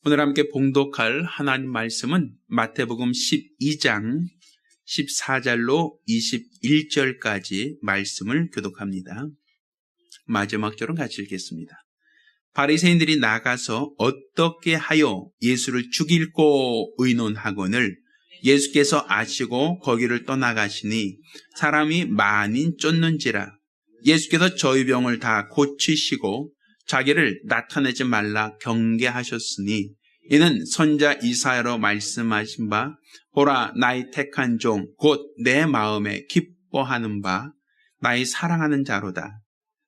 오늘 함께 봉독할 하나님 말씀은 마태복음 12장 14절로 21절까지 말씀을 교독합니다. 마지막 절은 같이 읽겠습니다. 바리새인들이 나가서 어떻게 하여 예수를 죽일꼬 의논하거늘 예수께서 아시고 거기를 떠나가시니 사람이 많이 쫓는지라. 예수께서 저희 병을 다 고치시고 자기를 나타내지 말라 경계하셨으니 이는 선자 이사야로 말씀하신 바 보라 나의 택한 종 곧 내 마음에 기뻐하는 바 나의 사랑하는 자로다.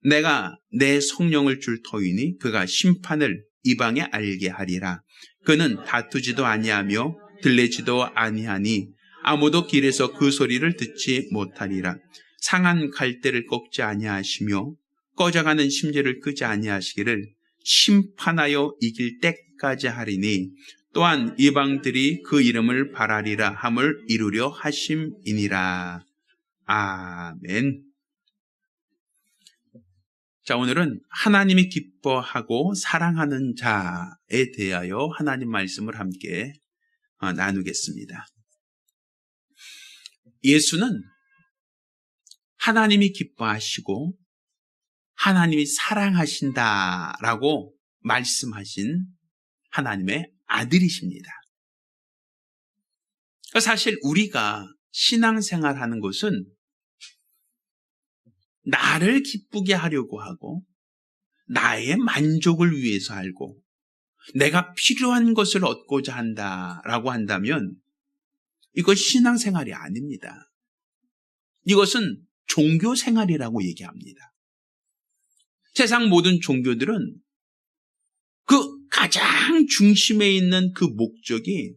내가 내 성령을 줄 터이니 그가 심판을 이방에 알게 하리라. 그는 다투지도 아니하며 들리지도 아니하니 아무도 길에서 그 소리를 듣지 못하리라. 상한 갈대를 꺾지 아니하시며 꺼져가는 심지를 끄지 아니하시기를 심판하여 이길 때까지 하리니 또한 이방들이 그 이름을 바라리라 함을 이루려 하심이니라. 아멘. 자, 오늘은 하나님이 기뻐하고 사랑하는 자에 대하여 하나님 말씀을 함께 나누겠습니다. 예수는 하나님이 기뻐하시고 하나님이 사랑하신다라고 말씀하신 하나님의 아들이십니다. 사실 우리가 신앙생활하는 것은 나를 기쁘게 하려고 하고 나의 만족을 위해서 알고 내가 필요한 것을 얻고자 한다라고 한다면 이것 신앙생활이 아닙니다. 이것은 종교생활이라고 얘기합니다. 세상 모든 종교들은 그 가장 중심에 있는 그 목적이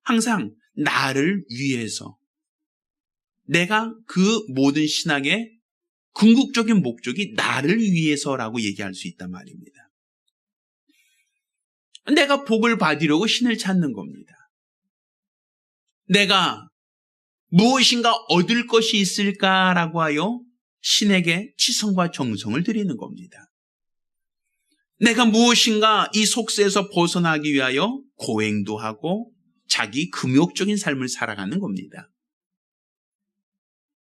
항상 나를 위해서, 내가 그 모든 신앙의 궁극적인 목적이 나를 위해서라고 얘기할 수 있단 말입니다. 내가 복을 받으려고 신을 찾는 겁니다. 내가 무엇인가 얻을 것이 있을까라고 하여 신에게 치성과 정성을 드리는 겁니다. 내가 무엇인가 이 속세에서 벗어나기 위하여 고행도 하고 자기 금욕적인 삶을 살아가는 겁니다.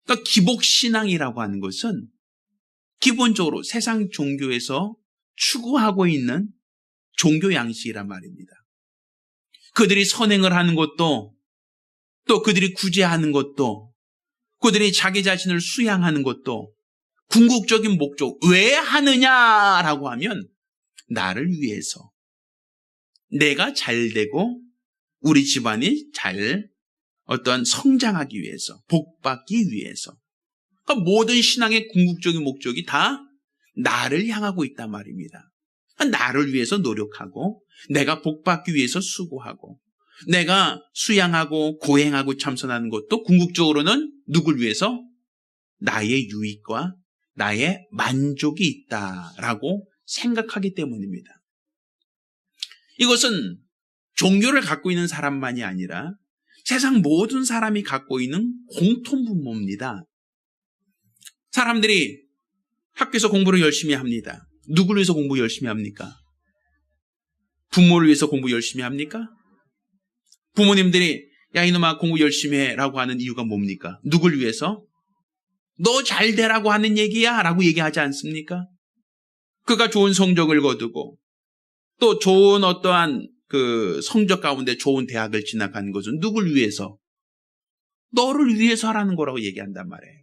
그러니까 기복신앙이라고 하는 것은 기본적으로 세상 종교에서 추구하고 있는 종교 양식이란 말입니다. 그들이 선행을 하는 것도 또 그들이 구제하는 것도 그들이 자기 자신을 수양하는 것도 궁극적인 목적, 왜 하느냐라고 하면 나를 위해서, 내가 잘 되고 우리 집안이 잘 어떠한 성장하기 위해서, 복받기 위해서. 그러니까 모든 신앙의 궁극적인 목적이 다 나를 향하고 있단 말입니다. 그러니까 나를 위해서 노력하고 내가 복받기 위해서 수고하고 내가 수양하고 고행하고 참선하는 것도 궁극적으로는 누굴 위해서? 나의 유익과 나의 만족이 있다라고 생각하기 때문입니다. 이것은 종교를 갖고 있는 사람만이 아니라 세상 모든 사람이 갖고 있는 공통분모입니다. 사람들이 학교에서 공부를 열심히 합니다. 누구를 위해서 공부 열심히 합니까? 부모를 위해서 공부 열심히 합니까? 부모님들이 야 이놈아 공부 열심히 해라고 하는 이유가 뭡니까? 누굴 위해서? 너 잘 되라고 하는 얘기야 라고 얘기하지 않습니까? 그가 좋은 성적을 거두고 또 좋은 어떠한 그 성적 가운데 좋은 대학을 진학하는 것은 누굴 위해서? 너를 위해서 하라는 거라고 얘기한단 말이에요.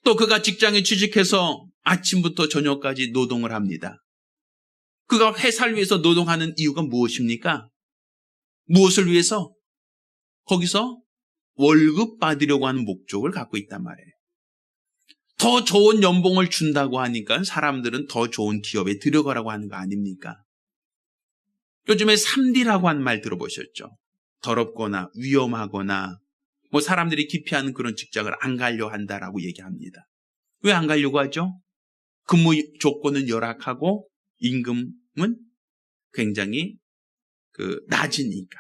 또 그가 직장에 취직해서 아침부터 저녁까지 노동을 합니다. 그가 회사를 위해서 노동하는 이유가 무엇입니까? 무엇을 위해서? 거기서 월급 받으려고 하는 목적을 갖고 있단 말이에요. 더 좋은 연봉을 준다고 하니까 사람들은 더 좋은 기업에 들어가라고 하는 거 아닙니까? 요즘에 3D라고 하는 말 들어보셨죠? 더럽거나 위험하거나 뭐 사람들이 기피하는 그런 직장을 안 가려 한다라고 얘기합니다. 왜 안 가려고 하죠? 근무 조건은 열악하고 임금은 굉장히 낮으니까.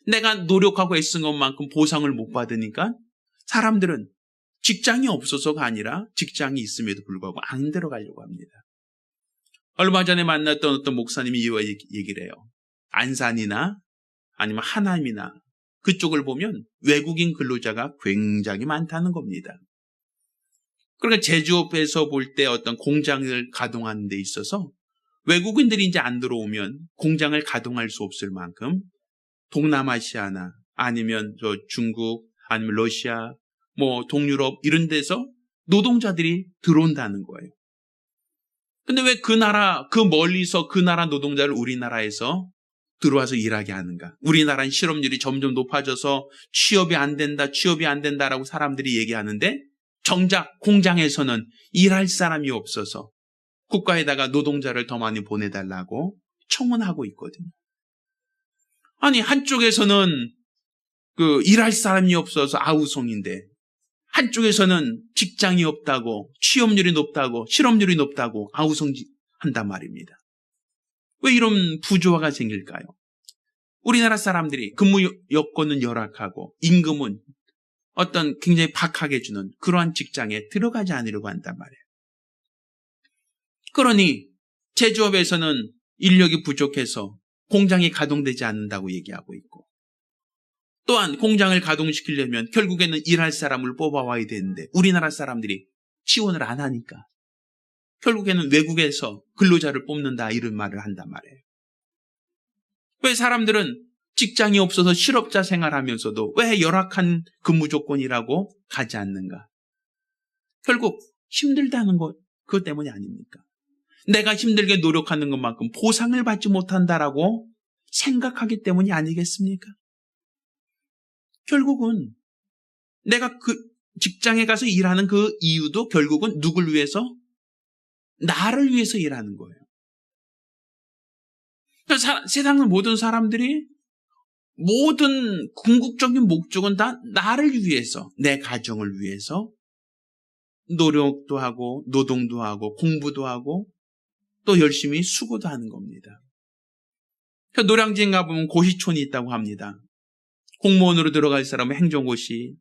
내가 노력하고 애쓴 것만큼 보상을 못 받으니까 사람들은 직장이 없어서가 아니라 직장이 있음에도 불구하고 안 들어가려고 합니다. 얼마 전에 만났던 어떤 목사님이 이와 얘기를 해요. 안산이나 아니면 하남이나 그쪽을 보면 외국인 근로자가 굉장히 많다는 겁니다. 그러니까 제조업에서 볼 때 어떤 공장을 가동하는 데 있어서 외국인들이 이제 안 들어오면 공장을 가동할 수 없을 만큼 동남아시아나 아니면 저 중국 아니면 러시아 뭐 동유럽 이런 데서 노동자들이 들어온다는 거예요. 근데 왜 그 멀리서 그 나라 노동자를 우리나라에서 들어와서 일하게 하는가? 우리나라는 실업률이 점점 높아져서 취업이 안 된다라고 사람들이 얘기하는데 정작 공장에서는 일할 사람이 없어서 국가에다가 노동자를 더 많이 보내달라고 청원하고 있거든요. 아니, 한쪽에서는 일할 사람이 없어서 아우성인데 한쪽에서는 직장이 없다고, 취업률이 높다고, 실업률이 높다고 아우성한단 말입니다. 왜 이런 부조화가 생길까요? 우리나라 사람들이 근무 여건은 열악하고 임금은 어떤 굉장히 박하게 주는 그러한 직장에 들어가지 않으려고 한단 말이에요. 그러니 제조업에서는 인력이 부족해서 공장이 가동되지 않는다고 얘기하고 있고, 또한 공장을 가동시키려면 결국에는 일할 사람을 뽑아와야 되는데 우리나라 사람들이 지원을 안 하니까 결국에는 외국에서 근로자를 뽑는다 이런 말을 한단 말이에요. 왜 사람들은 직장이 없어서 실업자 생활하면서도 왜 열악한 근무 조건이라고 가지 않는가? 결국 힘들다는 것, 그것 때문이 아닙니까? 내가 힘들게 노력하는 것만큼 보상을 받지 못한다라고 생각하기 때문이 아니겠습니까? 결국은 내가 그 직장에 가서 일하는 그 이유도 결국은 누굴 위해서? 나를 위해서 일하는 거예요. 그러니까 세상의 모든 사람들이 모든 궁극적인 목적은 다 나를 위해서, 내 가정을 위해서 노력도 하고 노동도 하고 공부도 하고 또 열심히 수고도 하는 겁니다. 노량진 가보면 고시촌이 있다고 합니다. 공무원으로 들어갈 사람은 행정고시,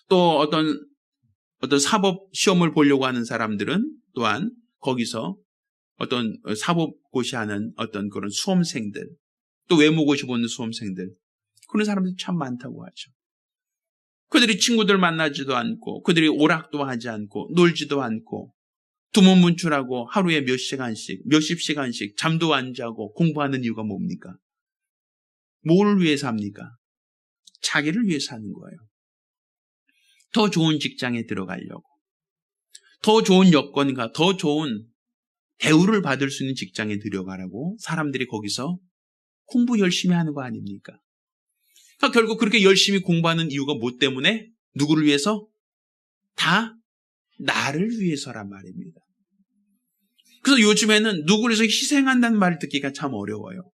또 어떤 사법 시험을 보려고 하는 사람들은 또한 거기서 어떤 사법고시 하는 어떤 그런 수험생들, 또 외모고시 보는 수험생들, 그런 사람들이 참 많다고 하죠. 그들이 친구들 만나지도 않고, 그들이 오락도 하지 않고, 놀지도 않고, 두문문출하고 하루에 몇십 시간씩 잠도 안 자고 공부하는 이유가 뭡니까? 뭘 위해서 합니까? 자기를 위해서 하는 거예요. 더 좋은 직장에 들어가려고, 더 좋은 여건과 더 좋은 대우를 받을 수 있는 직장에 들어가라고 사람들이 거기서 공부 열심히 하는 거 아닙니까? 그러니까 결국 그렇게 열심히 공부하는 이유가 뭐 때문에? 누구를 위해서? 다 나를 위해서란 말입니다. 그래서 요즘에는 누구를 위해서 희생한다는 말을 듣기가 참 어려워요.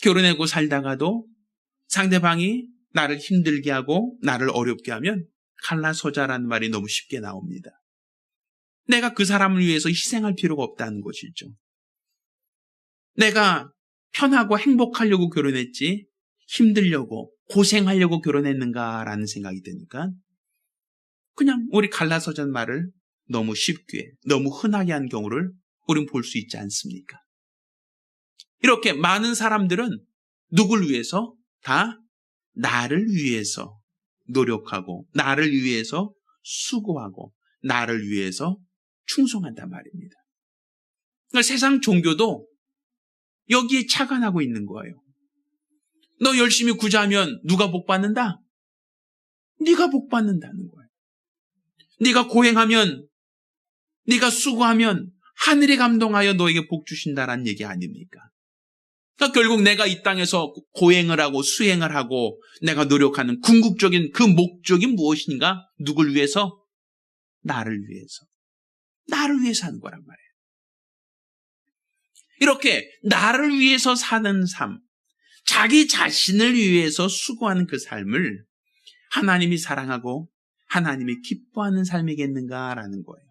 결혼하고 살다가도 상대방이 나를 힘들게 하고 나를 어렵게 하면 갈라서자라는 말이 너무 쉽게 나옵니다. 내가 그 사람을 위해서 희생할 필요가 없다는 것이죠. 내가 편하고 행복하려고 결혼했지 힘들려고 고생하려고 결혼했는가라는 생각이 드니까 그냥 우리 갈라서전 말을 너무 쉽게, 너무 흔하게 한 경우를 우린 볼 수 있지 않습니까? 이렇게 많은 사람들은 누굴 위해서? 다 나를 위해서 노력하고 나를 위해서 수고하고 나를 위해서 충성한단 말입니다. 그러니까 세상 종교도 여기에 착안하고 있는 거예요. 너 열심히 구자하면 누가 복 받는다? 네가 복 받는다는 거예요. 네가 고행하면, 네가 수고하면 하늘이 감동하여 너에게 복 주신다라는 얘기 아닙니까? 그러니까 결국 내가 이 땅에서 고행을 하고 수행을 하고 내가 노력하는 궁극적인 그 목적이 무엇인가? 누굴 위해서? 나를 위해서. 나를 위해서 하는 거란 말이에요. 이렇게 나를 위해서 사는 삶, 자기 자신을 위해서 수고하는 그 삶을 하나님이 사랑하고 하나님이 기뻐하는 삶이겠는가라는 거예요.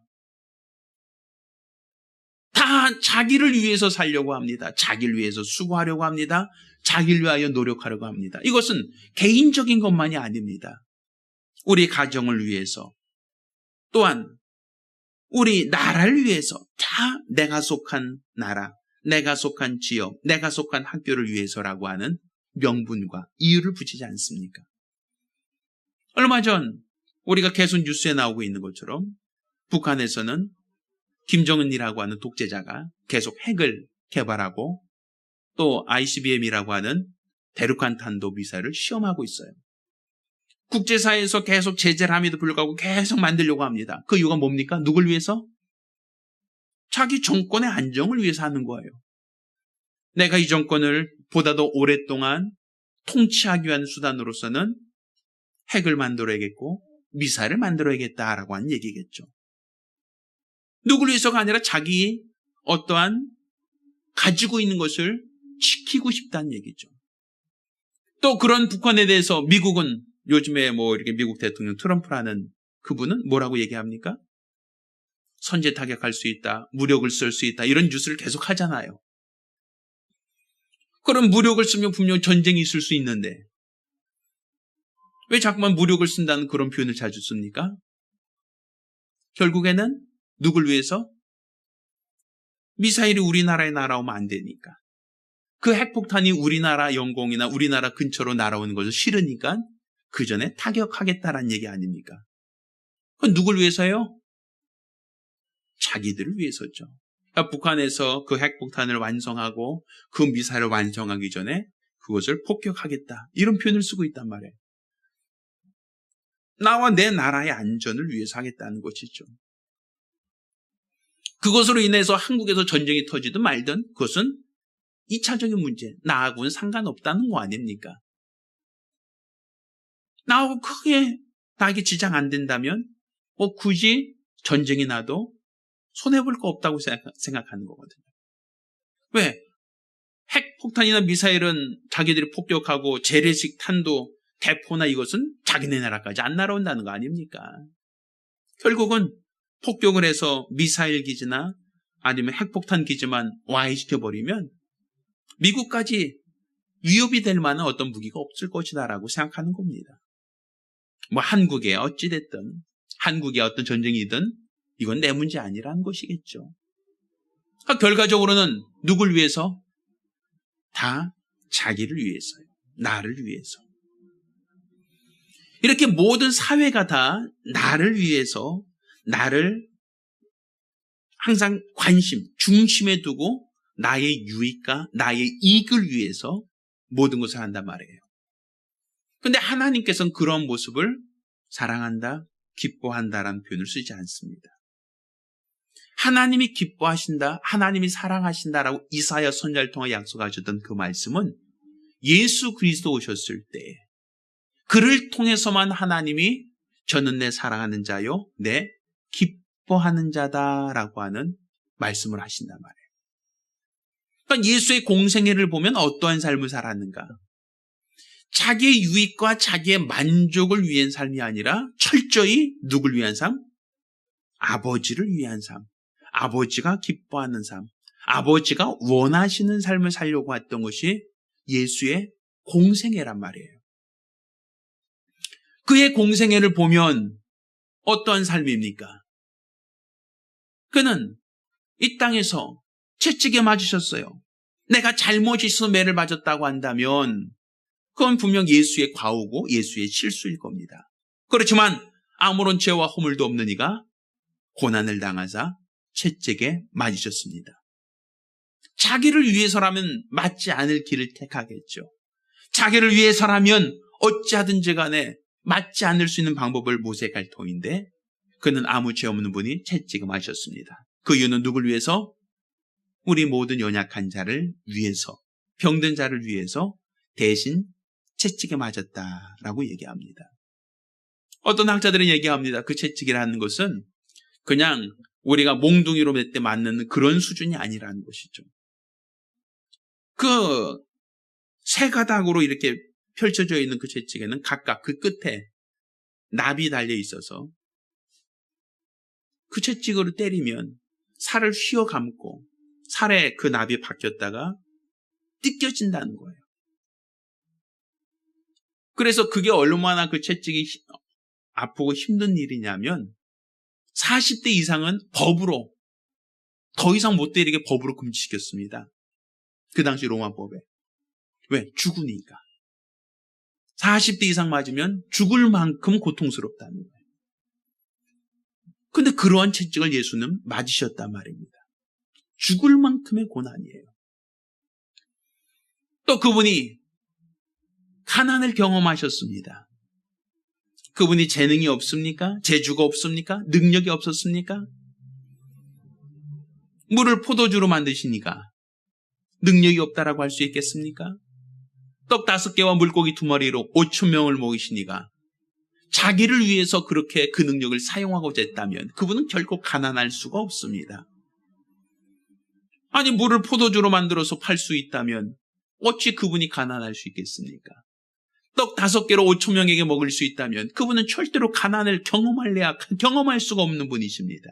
다 자기를 위해서 살려고 합니다. 자기를 위해서 수고하려고 합니다. 자기를 위하여 노력하려고 합니다. 이것은 개인적인 것만이 아닙니다. 우리 가정을 위해서, 또한 우리 나라를 위해서 다 내가 속한 나라, 내가 속한 지역, 내가 속한 학교를 위해서라고 하는 명분과 이유를 붙이지 않습니까? 얼마 전 우리가 계속 뉴스에 나오고 있는 것처럼 북한에서는 김정은이라고 하는 독재자가 계속 핵을 개발하고 또 ICBM이라고 하는 대륙간 탄도 미사일을 시험하고 있어요. 국제사회에서 계속 제재를 함에도 불구하고 계속 만들려고 합니다. 그 이유가 뭡니까? 누굴 위해서? 자기 정권의 안정을 위해서 하는 거예요. 내가 이 정권을 보다도 오랫동안 통치하기 위한 수단으로서는 핵을 만들어야겠고 미사일을 만들어야겠다라고 하는 얘기겠죠. 누굴 위해서가 아니라 자기 어떠한 가지고 있는 것을 지키고 싶다는 얘기죠. 또 그런 북한에 대해서 미국은 요즘에 이렇게 미국 대통령 트럼프라는 그분은 뭐라고 얘기합니까? 선제 타격할 수 있다, 무력을 쓸 수 있다, 이런 뉴스를 계속 하잖아요. 그럼 무력을 쓰면 분명 전쟁이 있을 수 있는데 왜 자꾸만 무력을 쓴다는 그런 표현을 자주 씁니까? 결국에는 누굴 위해서? 미사일이 우리나라에 날아오면 안 되니까. 그 핵폭탄이 우리나라 영공이나 우리나라 근처로 날아오는 것을 싫으니까 그 전에 타격하겠다라는 얘기 아닙니까? 그건 누굴 위해서요? 자기들을 위해서죠. 그러니까 북한에서 그 핵폭탄을 완성하고 그 미사일을 완성하기 전에 그것을 폭격하겠다. 이런 표현을 쓰고 있단 말이에요. 나와 내 나라의 안전을 위해서 하겠다는 것이죠. 그것으로 인해서 한국에서 전쟁이 터지든 말든 그것은 2차적인 문제, 나하고는 상관없다는 거 아닙니까? 나하고 크게 나에게 지장 안 된다면 굳이 전쟁이 나도 손해볼 거 없다고 생각하는 거거든요. 왜? 핵폭탄이나 미사일은 자기들이 폭격하고 재래식 탄도, 대포나 이것은 자기네 나라까지 안 날아온다는 거 아닙니까? 결국은 폭격을 해서 미사일 기지나 아니면 핵폭탄 기지만 와해시켜버리면 미국까지 위협이 될 만한 어떤 무기가 없을 것이다라고 생각하는 겁니다. 한국에 어찌됐든 한국의 어떤 전쟁이든 이건 내 문제 아니라는 것이겠죠. 그러니까 결과적으로는 누굴 위해서? 다 자기를 위해서요. 나를 위해서. 이렇게 모든 사회가 다 나를 위해서 나를 항상 중심에 두고 나의 유익과 나의 이익을 위해서 모든 것을 한단 말이에요. 그런데 하나님께서는 그런 모습을 사랑한다, 기뻐한다라는 표현을 쓰지 않습니다. 하나님이 기뻐하신다, 하나님이 사랑하신다라고 이사야 선지자를 통해 약속하셨던 그 말씀은 예수 그리스도 오셨을 때 그를 통해서만 하나님이 저는 내 사랑하는 자요, 내 기뻐하는 자다라고 하는 말씀을 하신단 말이에요. 그러니까 예수의 공생애를 보면 어떠한 삶을 살았는가? 자기의 유익과 자기의 만족을 위한 삶이 아니라 철저히 누굴 위한 삶? 아버지를 위한 삶. 아버지가 기뻐하는 삶. 아버지가 원하시는 삶을 살려고 했던 것이 예수의 공생애란 말이에요. 그의 공생애를 보면 어떠한 삶입니까? 그는 이 땅에서 채찍에 맞으셨어요. 내가 잘못이 있어서 매를 맞았다고 한다면 그건 분명 예수의 과오고 예수의 실수일 겁니다. 그렇지만 아무런 죄와 허물도 없는 이가 고난을 당하사 채찍에 맞으셨습니다. 자기를 위해서라면 맞지 않을 길을 택하겠죠. 자기를 위해서라면 어찌하든지 간에 맞지 않을 수 있는 방법을 모색할 터인데 그는 아무 죄 없는 분이 채찍에 맞으셨습니다. 그 이유는 누굴 위해서? 우리 모든 연약한 자를 위해서, 병든 자를 위해서 대신 채찍에 맞았다라고 얘기합니다. 어떤 학자들은 얘기합니다. 그 채찍이라는 것은 그냥 우리가 몽둥이로 몇 대 맞는 그런 수준이 아니라는 것이죠. 그 세 가닥으로 이렇게 펼쳐져 있는 그 채찍에는 각각 그 끝에 납이 달려 있어서 그 채찍으로 때리면 살을 휘어 감고 살에 그 납이 박혔다가 찢겨진다는 거예요. 그래서 그게 얼마나 그 채찍이 아프고 힘든 일이냐면 40대 이상은 법으로 더 이상 못 때리게 법으로 금지시켰습니다. 그 당시 로마법에. 왜? 죽으니까. 40대 이상 맞으면 죽을 만큼 고통스럽다는 거예요. 근데 그러한 채찍을 예수는 맞으셨단 말입니다. 죽을 만큼의 고난이에요. 또 그분이 가난을 경험하셨습니다. 그분이 재능이 없습니까? 재주가 없습니까? 능력이 없었습니까? 물을 포도주로 만드시니까 능력이 없다라고 할 수 있겠습니까? 떡 5개와 물고기 2마리로 5,000명을 먹이시니까 자기를 위해서 그렇게 그 능력을 사용하고자 했다면 그분은 결코 가난할 수가 없습니다. 아니, 물을 포도주로 만들어서 팔 수 있다면 어찌 그분이 가난할 수 있겠습니까? 떡 5개로 5,000명에게 먹을 수 있다면 그분은 절대로 가난을 경험할 수가 없는 분이십니다.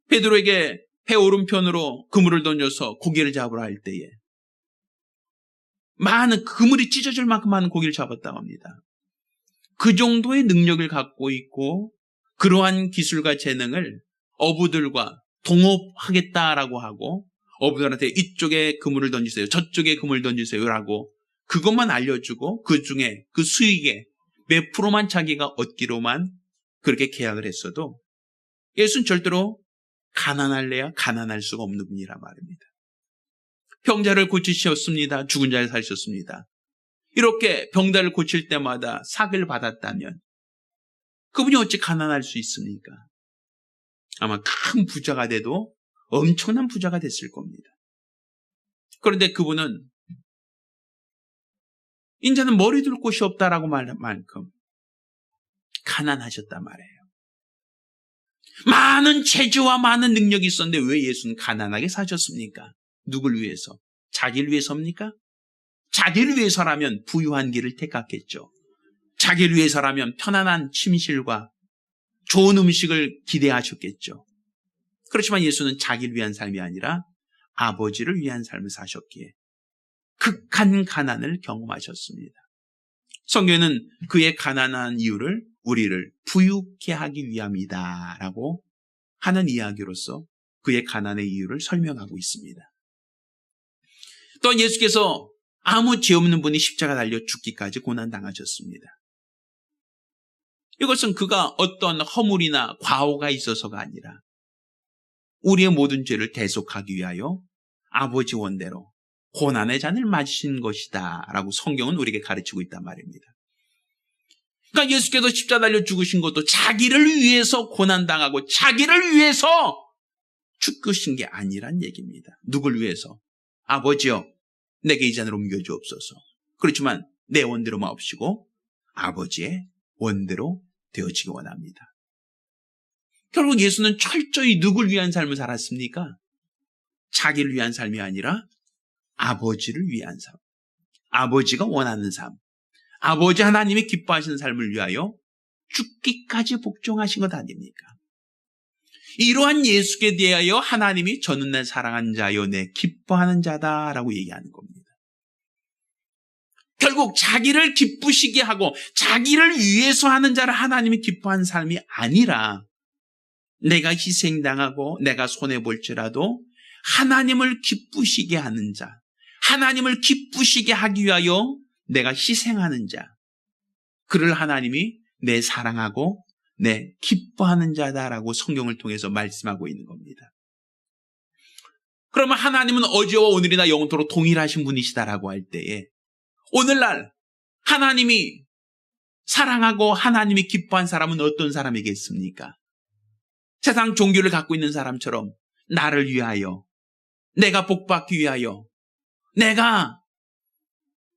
베드로에게 배 오른편으로 그물을 던져서 고기를 잡으라 할 때에 많은 그물이 찢어질 만큼 많은 고기를 잡았다고 합니다. 그 정도의 능력을 갖고 있고 그러한 기술과 재능을 어부들과 동업하겠다라고 하고 어부들한테 이쪽에 그물을 던지세요, 저쪽에 그물을 던지세요라고 그것만 알려주고 그 중에 그 수익의 몇 프로만 자기가 얻기로만 그렇게 계약을 했어도 예수는 절대로 가난할래야 가난할 수가 없는 분이란 말입니다. 병자를 고치셨습니다. 죽은 자를 살리셨습니다. 이렇게 병자를 고칠 때마다 삭을 받았다면 그분이 어찌 가난할 수 있습니까? 아마 큰 부자가 돼도 엄청난 부자가 됐을 겁니다. 그런데 그분은 인자는 머리 둘 곳이 없다라고 말한 만큼 가난하셨단 말이에요. 많은 재주와 많은 능력이 있었는데 왜 예수는 가난하게 사셨습니까? 누굴 위해서? 자기를 위해서입니까? 자기를 위해서라면 부유한 길을 택했겠죠. 자기를 위해서라면 편안한 침실과 좋은 음식을 기대하셨겠죠. 그렇지만 예수는 자기를 위한 삶이 아니라 아버지를 위한 삶을 사셨기에 극한 가난을 경험하셨습니다. 성경에는 그의 가난한 이유를 우리를 부유케 하기 위함이다라고 하는 이야기로서 그의 가난의 이유를 설명하고 있습니다. 또한 예수께서 아무 죄 없는 분이 십자가 달려 죽기까지 고난당하셨습니다. 이것은 그가 어떤 허물이나 과오가 있어서가 아니라 우리의 모든 죄를 대속하기 위하여 아버지 원대로 고난의 잔을 마신 것이다 라고 성경은 우리에게 가르치고 있단 말입니다. 그러니까 예수께서 십자가 달려 죽으신 것도 자기를 위해서 고난당하고 자기를 위해서 죽으신 게 아니란 얘기입니다. 누굴 위해서? 아버지여, 내게 이 잔을 옮겨주옵소서. 그렇지만 내 원대로 마옵시고 아버지의 원대로 되어지기 원합니다. 결국 예수는 철저히 누굴 위한 삶을 살았습니까? 자기를 위한 삶이 아니라 아버지를 위한 삶, 아버지가 원하는 삶, 아버지 하나님이 기뻐하시는 삶을 위하여 죽기까지 복종하신 것 아닙니까? 이러한 예수께 대하여 하나님이 저는 내 사랑하는 자요 내 기뻐하는 자다라고 얘기하는 겁니다. 결국 자기를 기쁘시게 하고 자기를 위해서 하는 자를 하나님이 기뻐하는 삶이 아니라 내가 희생당하고 내가 손해볼지라도 하나님을 기쁘시게 하는 자, 하나님을 기쁘시게 하기 위하여 내가 희생하는 자, 그를 하나님이 내 사랑하고 내 기뻐하는 자다라고 성경을 통해서 말씀하고 있는 겁니다. 그러면 하나님은 어제와 오늘이나 영원토록 동일하신 분이시다라고 할 때에 오늘날 하나님이 사랑하고 하나님이 기뻐한 사람은 어떤 사람이겠습니까? 세상 종교를 갖고 있는 사람처럼 나를 위하여, 내가 복받기 위하여, 내가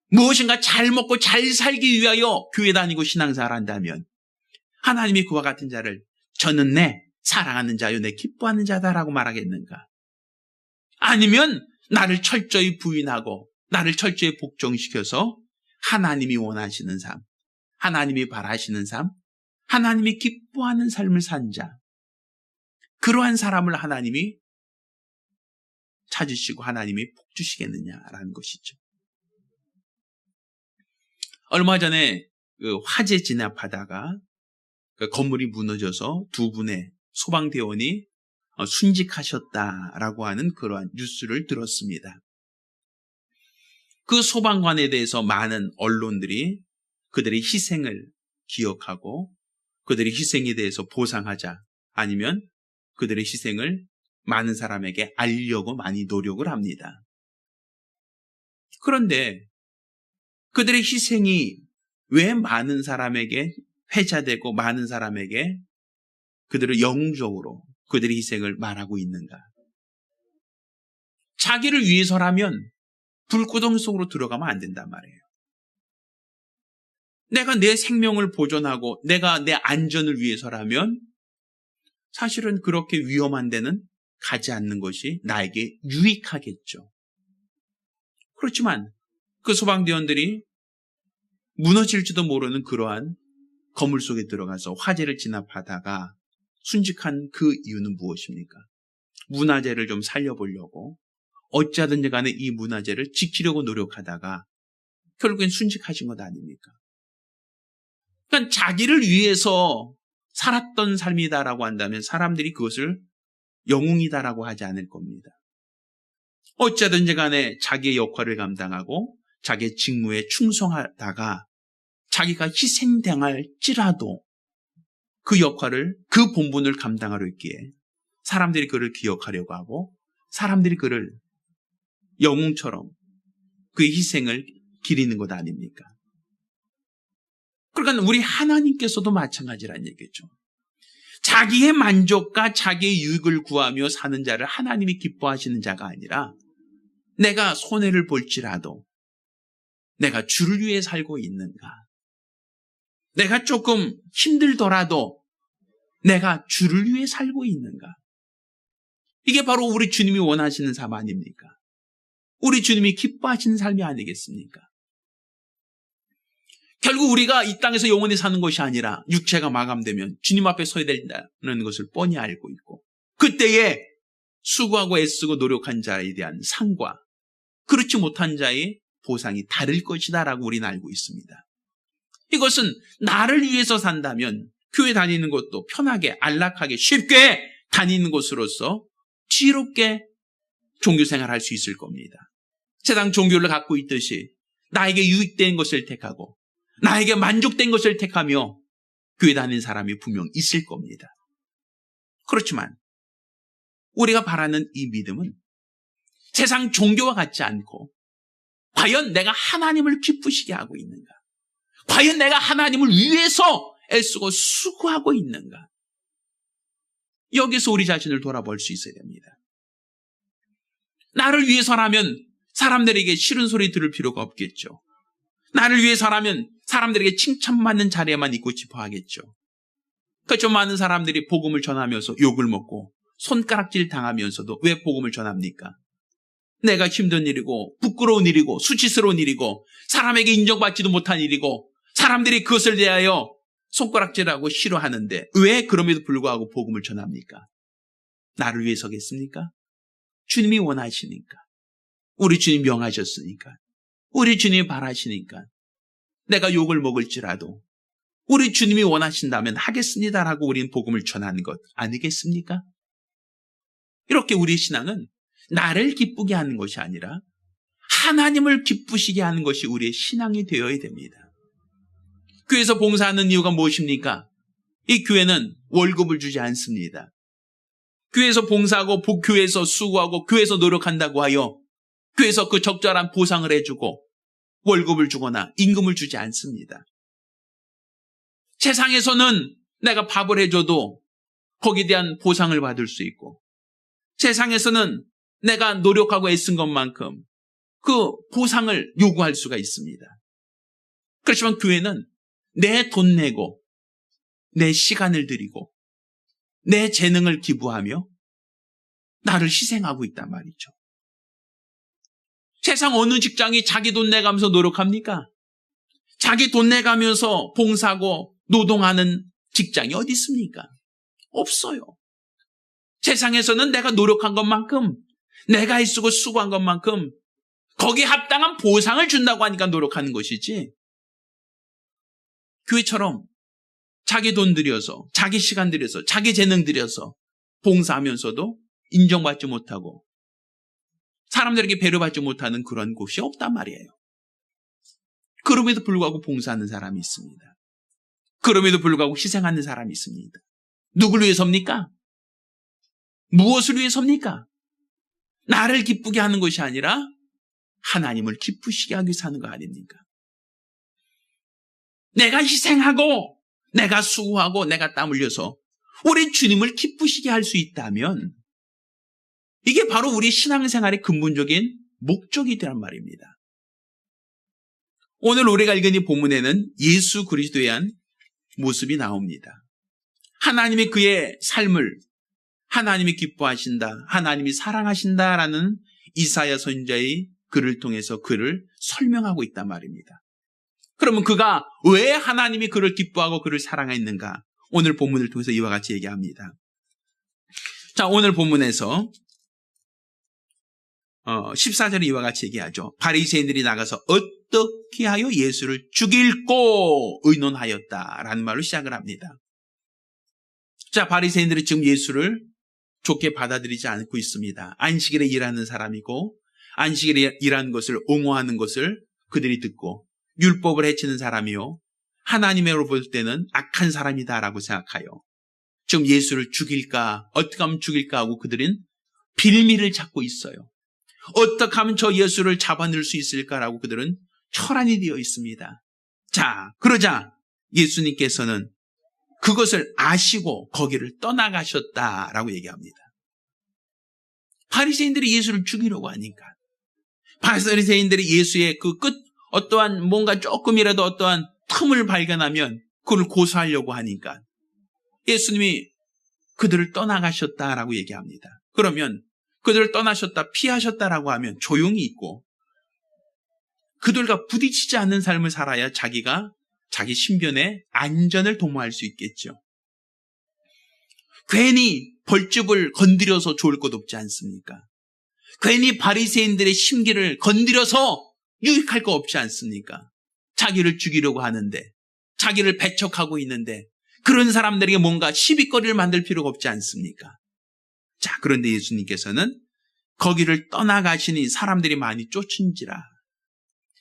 무엇인가 잘 먹고 잘 살기 위하여 교회 다니고 신앙생활 한다면 하나님이 그와 같은 자를 저는 내 사랑하는 자요 내 기뻐하는 자다라고 말하겠는가? 아니면 나를 철저히 부인하고 나를 철저히 복종시켜서 하나님이 원하시는 삶, 하나님이 바라시는 삶, 하나님이 기뻐하는 삶을 산 자, 그러한 사람을 하나님이 찾으시고 하나님이 복 주시겠느냐라는 것이죠. 얼마 전에 그 화재 진압하다가 건물이 무너져서 두 분의 소방대원이 순직하셨다라고 하는 그러한 뉴스를 들었습니다. 그 소방관에 대해서 많은 언론들이 그들의 희생을 기억하고 그들의 희생에 대해서 보상하자, 아니면 그들의 희생을 많은 사람에게 알려고 많이 노력을 합니다. 그런데 그들의 희생이 왜 많은 사람에게 회자되고 많은 사람에게 그들을 영웅적으로 그들의 희생을 말하고 있는가? 자기를 위해서라면 불구덩이 속으로 들어가면 안 된단 말이에요. 내가 내 생명을 보존하고 내가 내 안전을 위해서라면 사실은 그렇게 위험한 데는 가지 않는 것이 나에게 유익하겠죠. 그렇지만 그 소방대원들이 무너질지도 모르는 그러한 건물 속에 들어가서 화재를 진압하다가 순직한 그 이유는 무엇입니까? 문화재를 좀 살려보려고 어찌하든지 간에 이 문화재를 지키려고 노력하다가 결국엔 순직하신 것 아닙니까? 그러니까 자기를 위해서 살았던 삶이다라고 한다면 사람들이 그것을 영웅이다라고 하지 않을 겁니다. 어찌하든지 간에 자기의 역할을 감당하고 자기의 직무에 충성하다가 자기가 희생당할지라도 그 역할을, 그 본분을 감당하려 했기에 사람들이 그를 기억하려고 하고 사람들이 그를 영웅처럼 그의 희생을 기리는 것 아닙니까? 그러니까 우리 하나님께서도 마찬가지란 얘기죠. 자기의 만족과 자기의 유익을 구하며 사는 자를 하나님이 기뻐하시는 자가 아니라 내가 손해를 볼지라도 내가 주를 위해 살고 있는가? 내가 조금 힘들더라도 내가 주를 위해 살고 있는가? 이게 바로 우리 주님이 원하시는 삶 아닙니까? 우리 주님이 기뻐하시는 삶이 아니겠습니까? 결국 우리가 이 땅에서 영원히 사는 것이 아니라 육체가 마감되면 주님 앞에 서야 된다는 것을 뻔히 알고 있고 그때에 수고하고 애쓰고 노력한 자에 대한 상과 그렇지 못한 자의 보상이 다를 것이다 라고 우리는 알고 있습니다. 이것은 나를 위해서 산다면 교회 다니는 것도 편하게 안락하게 쉽게 다니는 것으로서 지혜롭게 종교생활을 할 수 있을 겁니다. 세상 종교를 갖고 있듯이 나에게 유익된 것을 택하고 나에게 만족된 것을 택하며 교회 다니는 사람이 분명 있을 겁니다. 그렇지만 우리가 바라는 이 믿음은 세상 종교와 같지 않고 과연 내가 하나님을 기쁘시게 하고 있는가? 과연 내가 하나님을 위해서 애쓰고 수고하고 있는가? 여기서 우리 자신을 돌아볼 수 있어야 됩니다. 나를 위해서라면 사람들에게 싫은 소리 들을 필요가 없겠죠. 나를 위해서라면 사람들에게 칭찬받는 자리에만 있고 싶어 하겠죠. 그러니까 좀 많은 사람들이 복음을 전하면서 욕을 먹고 손가락질 당하면서도 왜 복음을 전합니까? 내가 힘든 일이고 부끄러운 일이고 수치스러운 일이고 사람에게 인정받지도 못한 일이고 사람들이 그것을 대하여 손가락질하고 싫어하는데 왜 그럼에도 불구하고 복음을 전합니까? 나를 위해서겠습니까? 주님이 원하시니까. 우리 주님 명하셨으니까. 우리 주님이 바라시니까. 내가 욕을 먹을지라도 우리 주님이 원하신다면 하겠습니다라고 우리는 복음을 전하는 것 아니겠습니까? 이렇게 우리의 신앙은 나를 기쁘게 하는 것이 아니라 하나님을 기쁘시게 하는 것이 우리의 신앙이 되어야 됩니다. 교회에서 봉사하는 이유가 무엇입니까? 이 교회는 월급을 주지 않습니다. 교회에서 봉사하고 교회에서 수고하고 교회에서 노력한다고 하여 교회에서 그 적절한 보상을 해주고 월급을 주거나 임금을 주지 않습니다. 세상에서는 내가 밥을 해줘도 거기에 대한 보상을 받을 수 있고 세상에서는 내가 노력하고 애쓴 것만큼 그 보상을 요구할 수가 있습니다. 그렇지만 교회는 내 돈 내고 내 시간을 들이고 내 재능을 기부하며 나를 희생하고 있단 말이죠. 세상 어느 직장이 자기 돈 내가면서 노력합니까? 자기 돈 내가면서 봉사하고 노동하는 직장이 어디 있습니까? 없어요. 세상에서는 내가 노력한 것만큼 내가 애쓰고 수고한 것만큼 거기에 합당한 보상을 준다고 하니까 노력하는 것이지 교회처럼 자기 돈 들여서, 자기 시간 들여서, 자기 재능 들여서 봉사하면서도 인정받지 못하고 사람들에게 배려받지 못하는 그런 곳이 없단 말이에요. 그럼에도 불구하고 봉사하는 사람이 있습니다. 그럼에도 불구하고 희생하는 사람이 있습니다. 누굴 위해서입니까? 무엇을 위해서입니까? 나를 기쁘게 하는 것이 아니라 하나님을 기쁘시게 하기 위해서 하는 거 아닙니까? 내가 희생하고 내가 수고하고 내가 땀 흘려서 우리 주님을 기쁘시게 할 수 있다면 이게 바로 우리 신앙생활의 근본적인 목적이 되란 말입니다. 오늘 우리가 읽은 이 본문에는 예수 그리스도에 대한 모습이 나옵니다. 하나님이 그의 삶을 하나님이 기뻐하신다, 하나님이 사랑하신다라는 이사야 선지자의 글을 통해서 그를 설명하고 있단 말입니다. 그러면 그가 왜 하나님이 그를 기뻐하고 그를 사랑했는가? 오늘 본문을 통해서 이와 같이 얘기합니다. 자, 오늘 본문에서 14절에 이와 같이 얘기하죠. 바리새인들이 나가서 어떻게 하여 예수를 죽일고 의논하였다라는 말로 시작을 합니다. 자, 바리새인들이 지금 예수를 좋게 받아들이지 않고 있습니다. 안식일에 일하는 사람이고 안식일에 일하는 것을 옹호하는 것을 그들이 듣고 율법을 해치는 사람이요, 하나님으로 볼 때는 악한 사람이다라고 생각하여 지금 예수를 죽일까, 어떻게 하면 죽일까 하고 그들은 빌미를 찾고 있어요. 어떻게 하면 저 예수를 잡아낼 수 있을까라고 그들은 철안이 되어 있습니다. 자, 그러자 예수님께서는 그것을 아시고 거기를 떠나가셨다라고 얘기합니다. 바리새인들이 예수를 죽이려고 하니까, 바리새인들이 예수의 그 끝, 어떠한 뭔가 조금이라도 어떠한 틈을 발견하면 그걸 고소하려고 하니까 예수님이 그들을 떠나가셨다라고 얘기합니다. 그러면 그들을 떠나셨다, 피하셨다라고 하면 조용히 있고 그들과 부딪히지 않는 삶을 살아야 자기가 자기 신변의 안전을 도모할 수 있겠죠. 괜히 벌집을 건드려서 좋을 것 없지 않습니까? 괜히 바리새인들의 심기를 건드려서 유익할 거 없지 않습니까? 자기를 죽이려고 하는데, 자기를 배척하고 있는데 그런 사람들에게 뭔가 시비거리를 만들 필요가 없지 않습니까? 자, 그런데 예수님께서는 거기를 떠나가시니 사람들이 많이 쫓은지라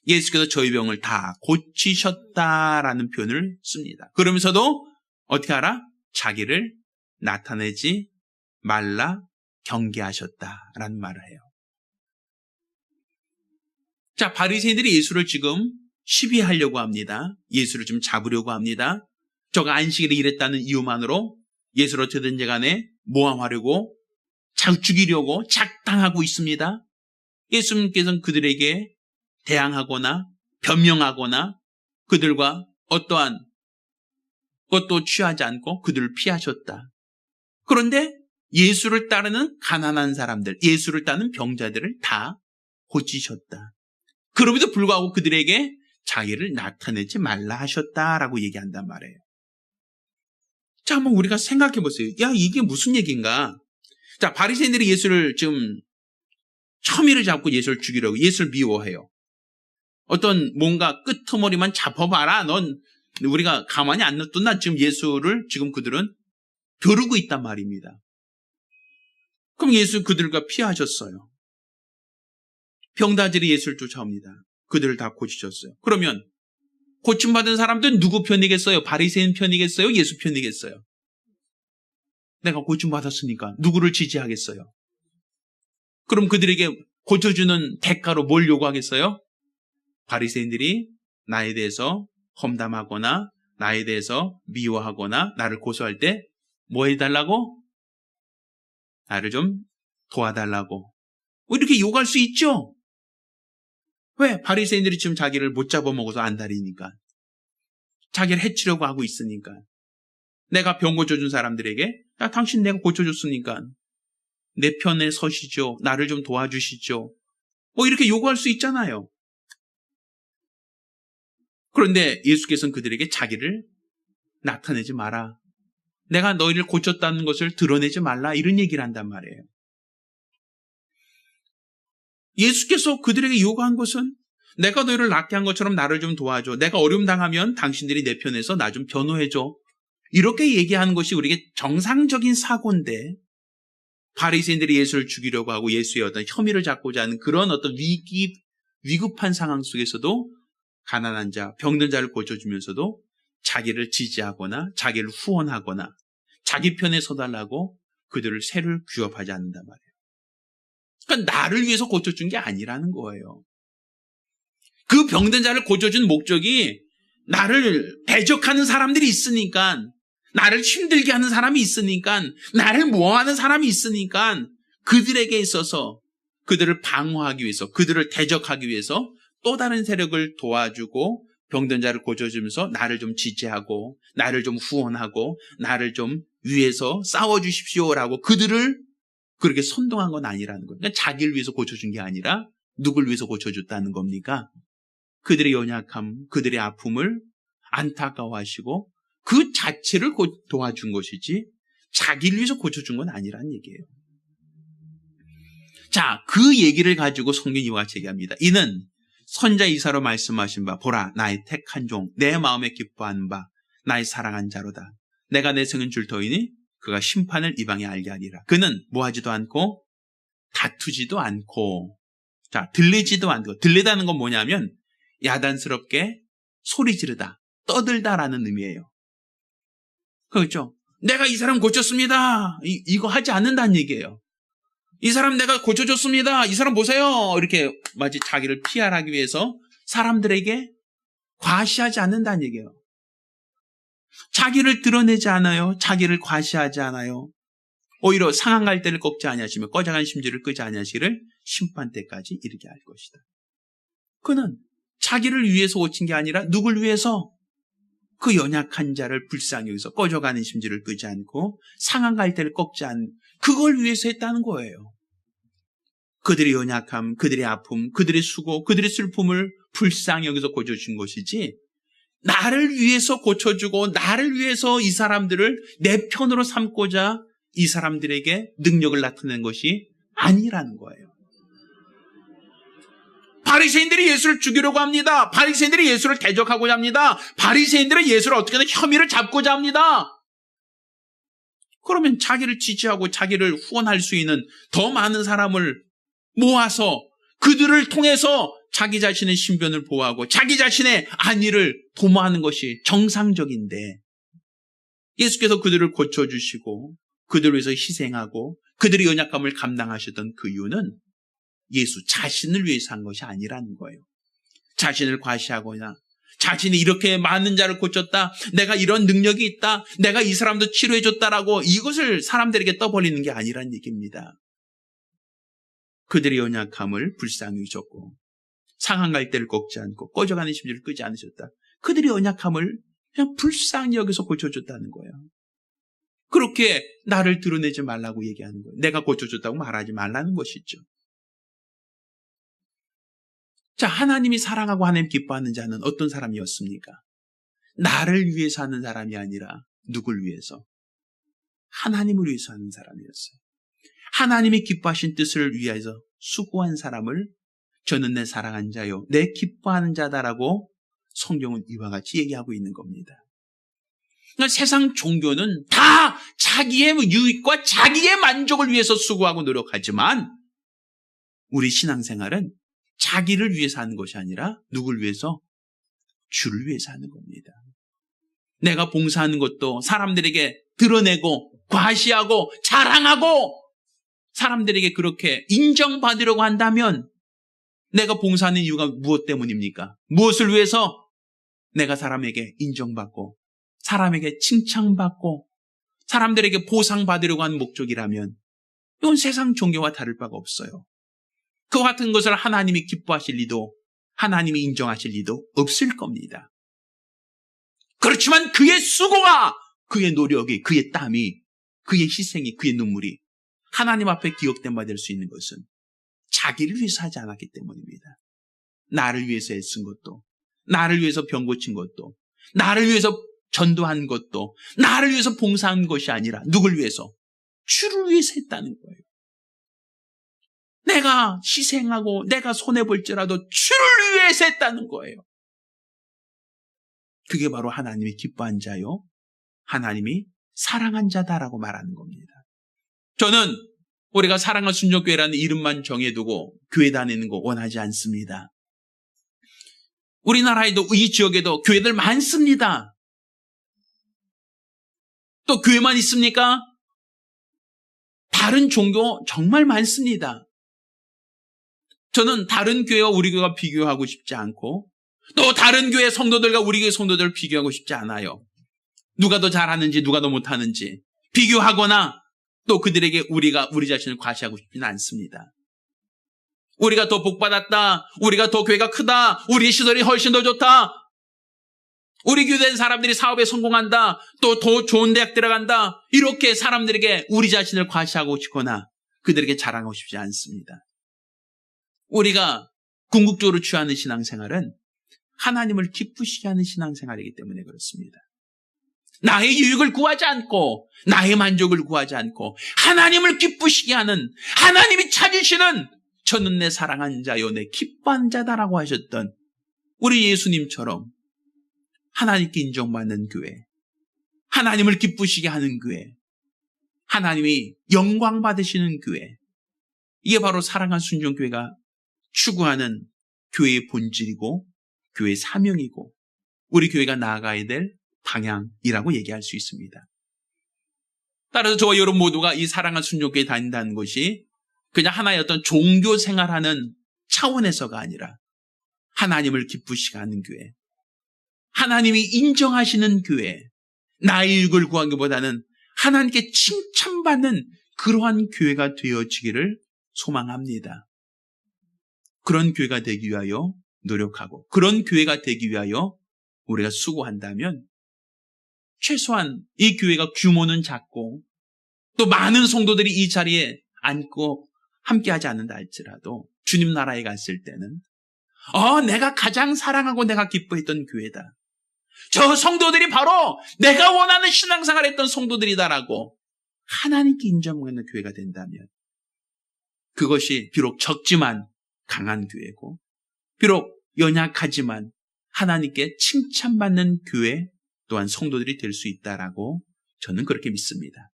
예수께서 저희 병을 다 고치셨다라는 표현을 씁니다. 그러면서도 어떻게 하라? 자기를 나타내지 말라 경계하셨다라는 말을 해요. 자, 바리새인들이 예수를 지금 시비하려고 합니다. 예수를 좀 잡으려고 합니다. 저가 안식일에 일했다는 이유만으로 예수를 어떻게든지 간에 모함하려고, 죽이려고 작당하고 있습니다. 예수님께서는 그들에게 대항하거나 변명하거나 그들과 어떠한 것도 취하지 않고 그들을 피하셨다. 그런데 예수를 따르는 가난한 사람들, 예수를 따르는 병자들을 다 고치셨다. 그럼에도 불구하고 그들에게 자기를 나타내지 말라 하셨다라고 얘기한단 말이에요. 자, 한번 우리가 생각해 보세요. 야, 이게 무슨 얘기인가? 자, 바리새인들이 예수를 지금 혐의를 잡고 예수를 죽이려고, 예수를 미워해요. 어떤 뭔가 끄트머리만 잡아봐라. 넌 우리가 가만히 안 놔둔다. 지금 예수를 지금 그들은 벼르고 있단 말입니다. 그럼 예수 그들과 피하셨어요. 병다들이 예수를 쫓아옵니다. 그들을 다 고치셨어요. 그러면 고침받은 사람들은 누구 편이겠어요? 바리새인 편이겠어요? 예수 편이겠어요? 내가 고침받았으니까 누구를 지지하겠어요? 그럼 그들에게 고쳐주는 대가로 뭘 요구하겠어요? 바리새인들이 나에 대해서 험담하거나 나에 대해서 미워하거나 나를 고소할 때 뭐 해달라고? 나를 좀 도와달라고. 이렇게 요구할 수 있죠? 왜? 바리새인들이 지금 자기를 못 잡아먹어서 안달이니까. 자기를 해치려고 하고 있으니까. 내가 병 고쳐준 사람들에게 야, 당신 내가 고쳐줬으니까 내 편에 서시죠. 나를 좀 도와주시죠. 이렇게 요구할 수 있잖아요. 그런데 예수께서는 그들에게 자기를 나타내지 마라. 내가 너희를 고쳤다는 것을 드러내지 말라. 이런 얘기를 한단 말이에요. 예수께서 그들에게 요구한 것은 내가 너희를 낫게 한 것처럼 나를 좀 도와줘. 내가 어려움 당하면 당신들이 내 편에서 나 좀 변호해줘. 이렇게 얘기하는 것이 우리에게 정상적인 사고인데 바리새인들이 예수를 죽이려고 하고 예수의 어떤 혐의를 잡고자 하는 그런 어떤 위급한 상황 속에서도 가난한 자, 병든 자를 고쳐주면서도 자기를 지지하거나 자기를 후원하거나 자기 편에 서달라고 그들을 새를 규업하지 않는단 말이에요. 그러니까 나를 위해서 고쳐준 게 아니라는 거예요. 그 병든 자를 고쳐준 목적이 나를 배적하는 사람들이 있으니까, 나를 힘들게 하는 사람이 있으니까, 나를 모함하는 사람이 있으니까 그들에게 있어서 그들을 방어하기 위해서, 그들을 대적하기 위해서 또 다른 세력을 도와주고 병든 자를 고쳐주면서 나를 좀 지지하고 나를 좀 후원하고 나를 좀 위해서 싸워주십시오라고 그들을 그렇게 선동한 건 아니라는 거예요. 그러니까 자기를 위해서 고쳐준 게 아니라 누굴 위해서 고쳐줬다는 겁니까? 그들의 연약함, 그들의 아픔을 안타까워하시고 그 자체를 도와준 것이지 자기를 위해서 고쳐준 건 아니라는 얘기예요. 자, 그 얘기를 가지고 성경이 이와 같이 얘기합니다. 이는 선자 이사로 말씀하신 바 보라 나의 택한 종 내 마음에 기뻐하는 바 나의 사랑한 자로다. 내가 내 성은 줄 터이니 그가 심판을 이방에 알게 하리라. 그는 뭐하지도 않고 다투지도 않고, 자, 들리지도 않고, 들리다는 건 뭐냐면 야단스럽게 소리 지르다, 떠들다라는 의미예요. 그렇죠? 내가 이 사람 고쳤습니다. 이거 하지 않는다는 얘기예요. 이 사람 내가 고쳐줬습니다. 이 사람 보세요. 이렇게 마치 자기를 피하기 위해서 사람들에게 과시하지 않는다는 얘기예요. 자기를 드러내지 않아요. 자기를 과시하지 않아요. 오히려 상한 갈대를 꺾지 아니하시며 꺼져간 심지를 끄지 아니하시기를 심판 때까지 이르게 할 것이다. 그는 자기를 위해서 고친 게 아니라 누굴 위해서? 그 연약한 자를 불쌍히 여기서 꺼져가는 심지를 끄지 않고 상한 갈대를 꺾지 않는, 그걸 위해서 했다는 거예요. 그들의 연약함, 그들의 아픔, 그들의 수고, 그들의 슬픔을 불쌍히 여기서 고쳐준 것이지 나를 위해서 고쳐주고 나를 위해서 이 사람들을 내 편으로 삼고자 이 사람들에게 능력을 나타낸 것이 아니라는 거예요. 바리새인들이 예수를 죽이려고 합니다. 바리새인들이 예수를 대적하고자 합니다. 바리새인들은 예수를 어떻게든 혐의를 잡고자 합니다. 그러면 자기를 지지하고 자기를 후원할 수 있는 더 많은 사람을 모아서 그들을 통해서 자기 자신의 신변을 보호하고 자기 자신의 안위를 도모하는 것이 정상적인데, 예수께서 그들을 고쳐주시고 그들을 위해서 희생하고 그들의 연약함을 감당하셨던 그 이유는 예수 자신을 위해서 한 것이 아니라는 거예요. 자신을 과시하거나 자신이 이렇게 많은 자를 고쳤다, 내가 이런 능력이 있다, 내가 이 사람도 치료해줬다라고 이것을 사람들에게 떠벌리는 게 아니라는 얘기입니다. 그들의 연약함을 불쌍히 여기셨고 상한 갈대를 꺾지 않고 꺼져가는 심지를 끄지 않으셨다. 그들의 연약함을 그냥 불쌍히 여기서 고쳐줬다는 거예요. 그렇게 나를 드러내지 말라고 얘기하는 거예요. 내가 고쳐줬다고 말하지 말라는 것이죠. 자, 하나님이 사랑하고 하나님 기뻐하는 자는 어떤 사람이었습니까? 나를 위해서 하는 사람이 아니라 누굴 위해서? 하나님을 위해서 하는 사람이었어요. 하나님이 기뻐하신 뜻을 위해서 수고한 사람을 저는 내 사랑한 자요, 내 기뻐하는 자다라고 성경은 이와 같이 얘기하고 있는 겁니다. 그러니까 세상 종교는 다 자기의 유익과 자기의 만족을 위해서 수고하고 노력하지만 우리 신앙생활은 자기를 위해서 하는 것이 아니라 누굴 위해서? 주를 위해서 하는 겁니다. 내가 봉사하는 것도 사람들에게 드러내고 과시하고 자랑하고 사람들에게 그렇게 인정받으려고 한다면 내가 봉사하는 이유가 무엇 때문입니까? 무엇을 위해서? 내가 사람에게 인정받고 사람에게 칭찬받고 사람들에게 보상받으려고 하는 목적이라면 이건 세상 종교와 다를 바가 없어요. 그와 같은 것을 하나님이 기뻐하실 리도 하나님이 인정하실 리도 없을 겁니다. 그렇지만 그의 수고가, 그의 노력이, 그의 땀이, 그의 희생이, 그의 눈물이 하나님 앞에 기억된 바 될 수 있는 것은 자기를 위해서 하지 않았기 때문입니다. 나를 위해서 애쓴 것도, 나를 위해서 병 고친 것도, 나를 위해서 전도한 것도, 나를 위해서 봉사한 것이 아니라 누굴 위해서? 주를 위해서 했다는 거예요. 내가 희생하고 내가 손해볼지라도 주를 위해서 했다는 거예요. 그게 바로 하나님이 기뻐한 자요, 하나님이 사랑한 자다라고 말하는 겁니다. 저는 우리가 사랑과 순종교회라는 이름만 정해두고 교회 다니는 거 원하지 않습니다. 우리나라에도 이 지역에도 교회들 많습니다. 또 교회만 있습니까? 다른 종교 정말 많습니다. 저는 다른 교회와 우리 교회가 비교하고 싶지 않고 또 다른 교회 성도들과 우리 교회 성도들을 비교하고 싶지 않아요. 누가 더 잘하는지 누가 더 못하는지 비교하거나 또 그들에게 우리가 우리 자신을 과시하고 싶지는 않습니다. 우리가 더 복받았다, 우리가 더 교회가 크다, 우리의 시설이 훨씬 더 좋다, 우리 교회된 사람들이 사업에 성공한다, 또 더 좋은 대학 들어간다, 이렇게 사람들에게 우리 자신을 과시하고 싶거나 그들에게 자랑하고 싶지 않습니다. 우리가 궁극적으로 취하는 신앙생활은 하나님을 기쁘시게 하는 신앙생활이기 때문에 그렇습니다. 나의 유익을 구하지 않고 나의 만족을 구하지 않고 하나님을 기쁘시게 하는, 하나님이 찾으시는 저는 내 사랑한 자요 내 기뻐한 자다라고 하셨던 우리 예수님처럼 하나님께 인정받는 교회, 하나님을 기쁘시게 하는 교회, 하나님이 영광 받으시는 교회, 이게 바로 사랑한 순종교회가 추구하는 교회의 본질이고 교회의 사명이고 우리 교회가 나아가야 될 방향이라고 얘기할 수 있습니다. 따라서 저와 여러분 모두가 이 사랑한 순종교회에 다닌다는 것이 그냥 하나의 어떤 종교 생활하는 차원에서가 아니라 하나님을 기쁘시게 하는 교회, 하나님이 인정하시는 교회, 나의 유익을 구하기보다는 하나님께 칭찬받는 그러한 교회가 되어지기를 소망합니다. 그런 교회가 되기 위하여 노력하고 그런 교회가 되기 위하여 우리가 수고한다면 최소한 이 교회가 규모는 작고 또 많은 성도들이 이 자리에 앉고 함께하지 않는다 할지라도 주님 나라에 갔을 때는 내가 가장 사랑하고 내가 기뻐했던 교회다. 저 성도들이 바로 내가 원하는 신앙생활을 했던 성도들이다라고 하나님께 인정하는 교회가 된다면 그것이 비록 적지만 강한 교회고 비록 연약하지만 하나님께 칭찬받는 교회 또한 성도들이 될 수 있다라고 저는 그렇게 믿습니다.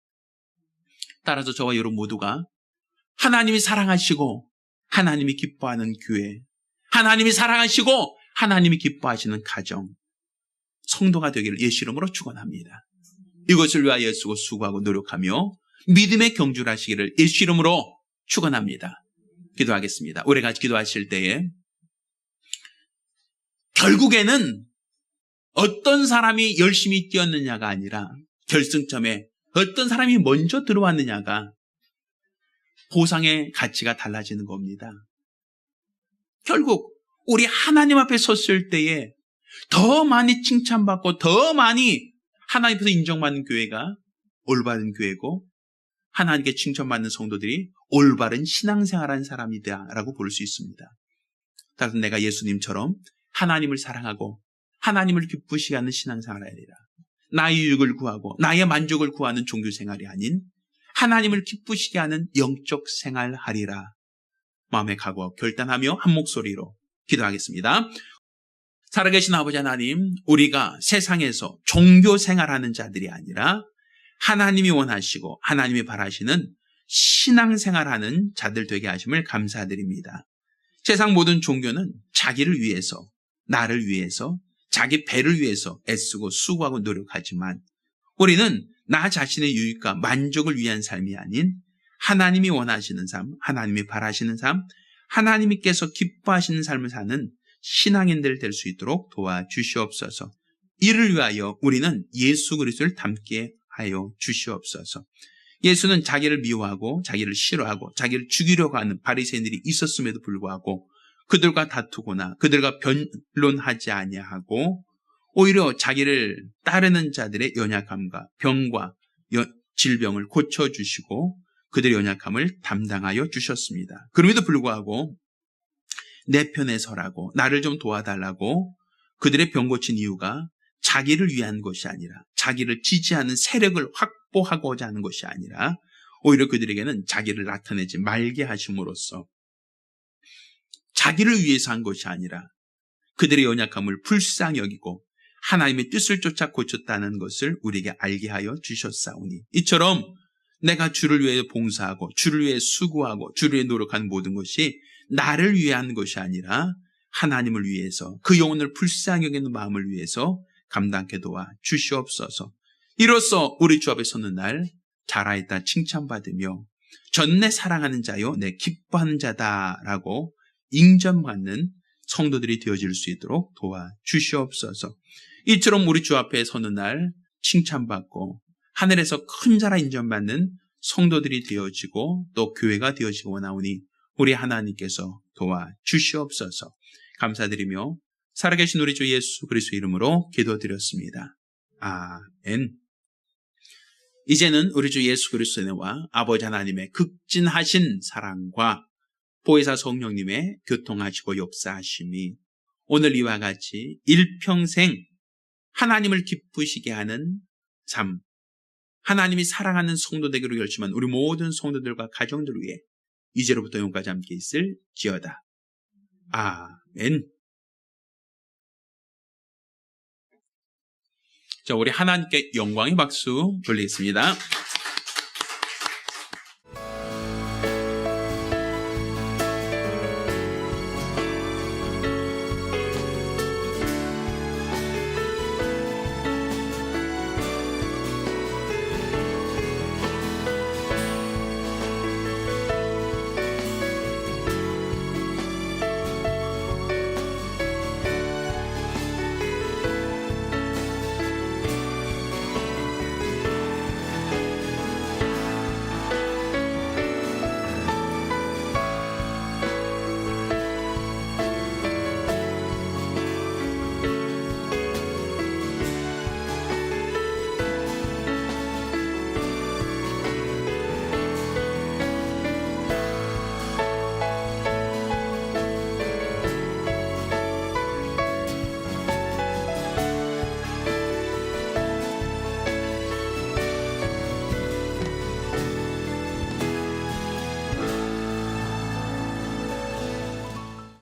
따라서 저와 여러분 모두가 하나님이 사랑하시고 하나님이 기뻐하는 교회, 하나님이 사랑하시고 하나님이 기뻐하시는 가정, 성도가 되기를 예수 이름으로 축원합니다. 이것을 위하여 애쓰고 수고하고 노력하며 믿음의 경주를 하시기를 예수 이름으로 축원합니다. 기도하겠습니다. 우리 같이 기도하실 때에 결국에는 어떤 사람이 열심히 뛰었느냐가 아니라 결승점에 어떤 사람이 먼저 들어왔느냐가 보상의 가치가 달라지는 겁니다. 결국 우리 하나님 앞에 섰을 때에 더 많이 칭찬받고 더 많이 하나님 앞에서 인정받는 교회가 올바른 교회고 하나님께 칭찬받는 성도들이 올바른 신앙생활하는 사람이다라고 볼 수 있습니다. 따라서 내가 예수님처럼 하나님을 사랑하고 하나님을 기쁘시게 하는 신앙생활을 하리라. 나의 유익을 구하고 나의 만족을 구하는 종교생활이 아닌 하나님을 기쁘시게 하는 영적 생활을 하리라. 마음에 각오하고 결단하며 한 목소리로 기도하겠습니다. 살아계신 아버지 하나님, 우리가 세상에서 종교생활하는 자들이 아니라 하나님이 원하시고 하나님이 바라시는 신앙생활하는 자들 되게 하심을 감사드립니다. 세상 모든 종교는 자기를 위해서, 나를 위해서, 자기 배를 위해서 애쓰고 수고하고 노력하지만 우리는 나 자신의 유익과 만족을 위한 삶이 아닌 하나님이 원하시는 삶, 하나님이 바라시는 삶, 하나님께서 기뻐하시는 삶을 사는 신앙인들 될 수 있도록 도와주시옵소서. 이를 위하여 우리는 예수 그리스도를 닮게 하여 주시옵소서. 예수는 자기를 미워하고 자기를 싫어하고 자기를 죽이려고 하는 바리새인들이 있었음에도 불구하고 그들과 다투거나 그들과 변론하지 아니하고 오히려 자기를 따르는 자들의 연약함과 병과 질병을 고쳐주시고 그들의 연약함을 담당하여 주셨습니다. 그럼에도 불구하고 내 편에 서라고 나를 좀 도와달라고 그들의 병 고친 이유가 자기를 위한 것이 아니라 자기를 지지하는 세력을 확보하고자 하는 것이 아니라 오히려 그들에게는 자기를 나타내지 말게 하심으로써 자기를 위해서 한 것이 아니라 그들의 연약함을 불쌍히 여기고 하나님의 뜻을 쫓아 고쳤다는 것을 우리에게 알게 하여 주셨사오니 이처럼 내가 주를 위해 봉사하고 주를 위해 수고하고 주를 위해 노력하는 모든 것이 나를 위한 것이 아니라 하나님을 위해서 그 영혼을 불쌍히 여기는 마음을 위해서 감당케 도와 주시옵소서. 이로써 우리 주 앞에 서는 날 잘하였다 칭찬받으며 전내 사랑하는 자요 내 기뻐하는 자다라고 인정받는 성도들이 되어질 수 있도록 도와주시옵소서. 이처럼 우리 주 앞에 서는 날 칭찬받고 하늘에서 큰 자라 인정받는 성도들이 되어지고 또 교회가 되어지고 나오니 우리 하나님께서 도와주시옵소서. 감사드리며 살아계신 우리 주 예수 그리스도의 이름으로 기도드렸습니다. 아멘. 이제는 우리 주 예수 그리스도와 아버지 하나님의 극진하신 사랑과 보혜사 성령님의 교통하시고 역사하심이 오늘 이와 같이 일평생 하나님을 기쁘시게 하는 삶, 하나님이 사랑하는 성도 되기로 결심한 우리 모든 성도들과 가정들 위해 이제로부터 영원까지 함께 있을지어다. 아멘. 자, 우리 하나님께 영광의 박수 돌리겠습니다.